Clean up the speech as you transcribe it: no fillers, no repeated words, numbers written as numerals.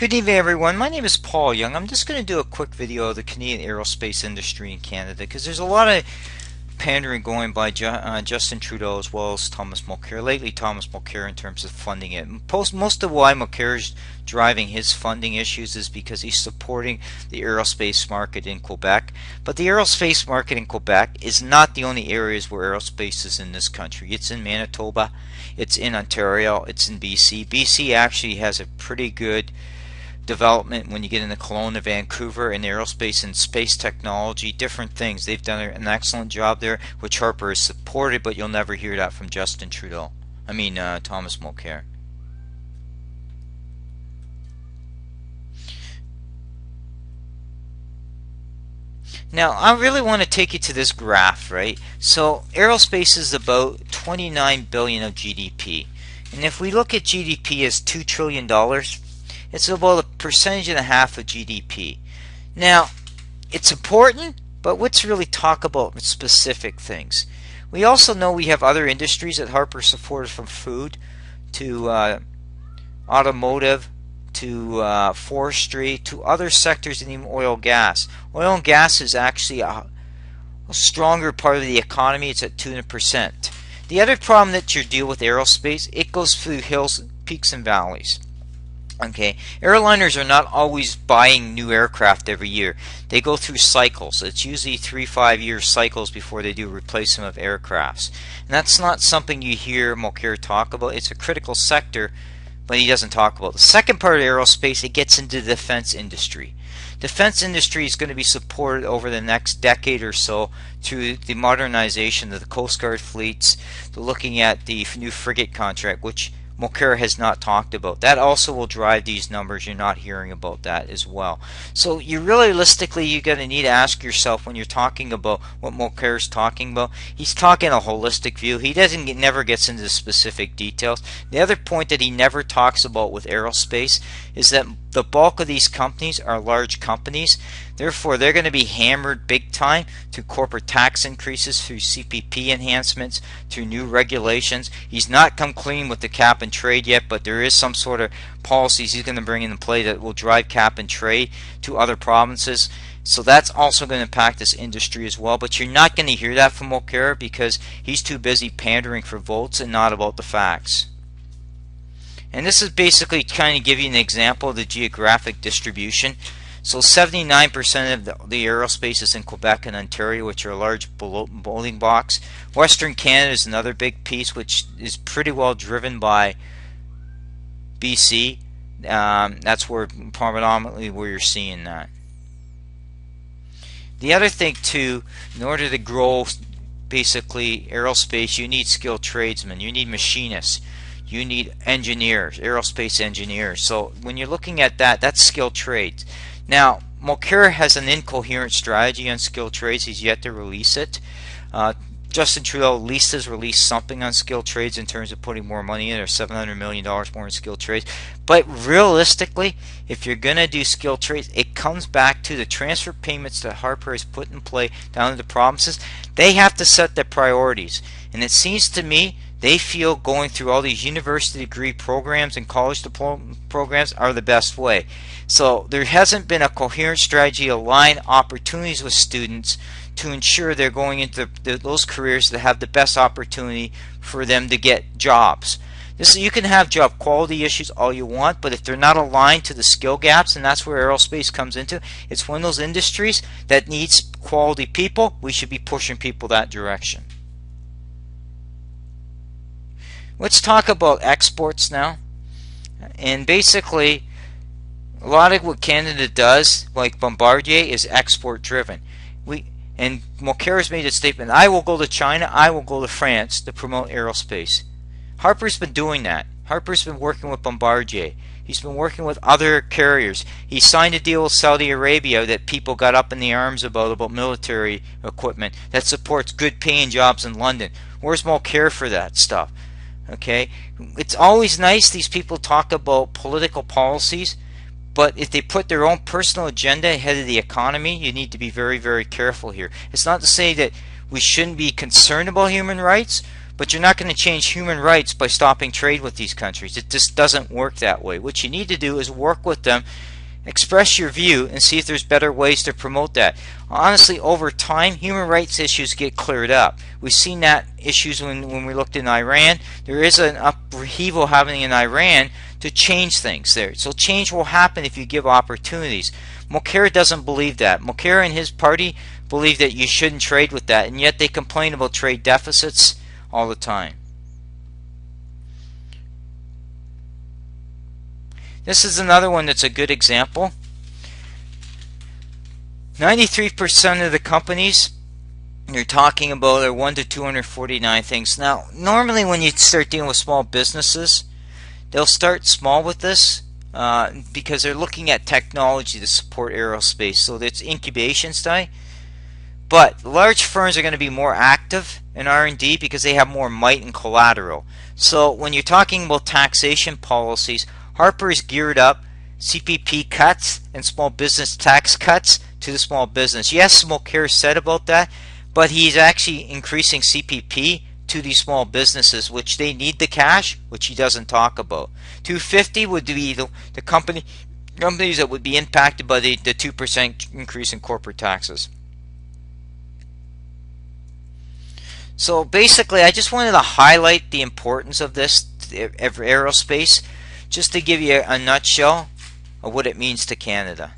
Good evening, everyone. My name is Paul Young. I'm just going to do a quick video of the Canadian aerospace industry in Canada because there's a lot of pandering going by Justin Trudeau as well as Thomas Mulcair. Lately, Thomas Mulcair in terms of funding it. Most of why Mulcair is driving his funding issues is because he's supporting the aerospace market in Quebec. But the aerospace market in Quebec is not the only areas where aerospace is in this country. It's in Manitoba, it's in Ontario, it's in BC. BC actually has a pretty good development when you get into Kelowna, Vancouver, and aerospace and space technology, different things. They've done an excellent job there, which Harper has supported, but you'll never hear that from Justin Trudeau. Thomas Mulcair. Now, I really want to take you to this graph, right? So, aerospace is about 29 billion of GDP. And if we look at GDP as $2 trillion, it's about 1.5% of GDP. Now, it's important, but let's really talk about specific things. We also know we have other industries that Harper supported, from food to automotive to forestry to other sectors, and even oil and gas. Oil and gas is actually a stronger part of the economy. It's at 2%. The other problem that you deal with aerospace, it goes through hills, peaks, and valleys. Okay, airliners are not always buying new aircraft every year. They go through cycles. It's usually 3-5 year cycles before they do replacement of aircrafts. And that's not something you hear Mulcair talk about. It's a critical sector, but he doesn't talk about. The second part of aerospace, it gets into the defense industry. Defense industry is going to be supported over the next decade or so through the modernization of the Coast Guard fleets, to looking at the new frigate contract, which Mulcair has not talked about. That also will drive these numbers. You're not hearing about that as well. So you realistically, you're going to need to ask yourself, when you're talking about what Mulcair is talking about, he's talking a holistic view. He never gets into the specific details. The other point that he never talks about with aerospace is that the bulk of these companies are large companies. Therefore, they're going to be hammered big time through corporate tax increases, through CPP enhancements, through new regulations. He's not come clean with the cap and trade yet, but there is some sort of policies he's going to bring into play that will drive cap and trade to other provinces. So that's also going to impact this industry as well. But you're not going to hear that from Mulcair because he's too busy pandering for votes and not about the facts. And this is basically kind of give you an example of the geographic distribution. So 79% of the aerospace is in Quebec and Ontario, which are large building blocks. Western Canada is another big piece, which is pretty well driven by BC. That's where predominantly where you're seeing that. The other thing too, in order to grow basically aerospace, you need skilled tradesmen, you need machinists, you need engineers, aerospace engineers. So when you're looking at that, that's skilled trades. Now, Mulcair has an incoherent strategy on skilled trades. He's yet to release it. Justin Trudeau at least has released something on skilled trades in terms of putting more money in, or $700 million more in skilled trades. But realistically, if you're going to do skilled trades, it comes back to the transfer payments that Harper has put in play down to the provinces. They have to set their priorities. And it seems to me they feel going through all these university degree programs and college diploma programs are the best way. So there hasn't been a coherent strategy to align opportunities with students to ensure they're going into those careers that have the best opportunity for them to get jobs. You can have job quality issues all you want, but if they're not aligned to the skill gaps, and that's where aerospace comes into, it's one of those industries that needs quality people. We should be pushing people that direction. Let's talk about exports now. And basically, a lot of what Canada does, like Bombardier, is export driven. And Mulcair has made a statement, I will go to China, I will go to France to promote aerospace. Harper's been doing that. Harper's been working with Bombardier. He's been working with other carriers. He signed a deal with Saudi Arabia that people got up in the arms about military equipment that supports good paying jobs in London. Where's Mulcair for that stuff? Okay, it's always nice these people talk about political policies, but if they put their own personal agenda ahead of the economy, you need to be very, very careful here. It's not to say that we shouldn't be concerned about human rights, but you're not going to change human rights by stopping trade with these countries. It just doesn't work that way. What you need to do is work with them, express your view, and see if there's better ways to promote that. Honestly, over time, human rights issues get cleared up. We've seen that issues when we looked in Iran. There is an upheaval happening in Iran to change things there. So change will happen if you give opportunities. Mulcair doesn't believe that. Mulcair and his party believe that you shouldn't trade with that, and yet they complain about trade deficits all the time. This is another one that's a good example. 93% of the companies you're talking about are 1 to 249 things. Now, normally when you start dealing with small businesses, they'll start small with this because they're looking at technology to support aerospace. So that's incubation style. But large firms are going to be more active in R&D because they have more might and collateral. So when you're talking about taxation policies, Harper is geared up CPP cuts and small business tax cuts to the small business. Yes, Mulcair said about that, but he's actually increasing CPP to these small businesses, which they need the cash, which he doesn't talk about. 250 would be the companies that would be impacted by the 2% increase in corporate taxes. So basically, I just wanted to highlight the importance of this aerospace, just to give you a nutshell of what it means to Canada.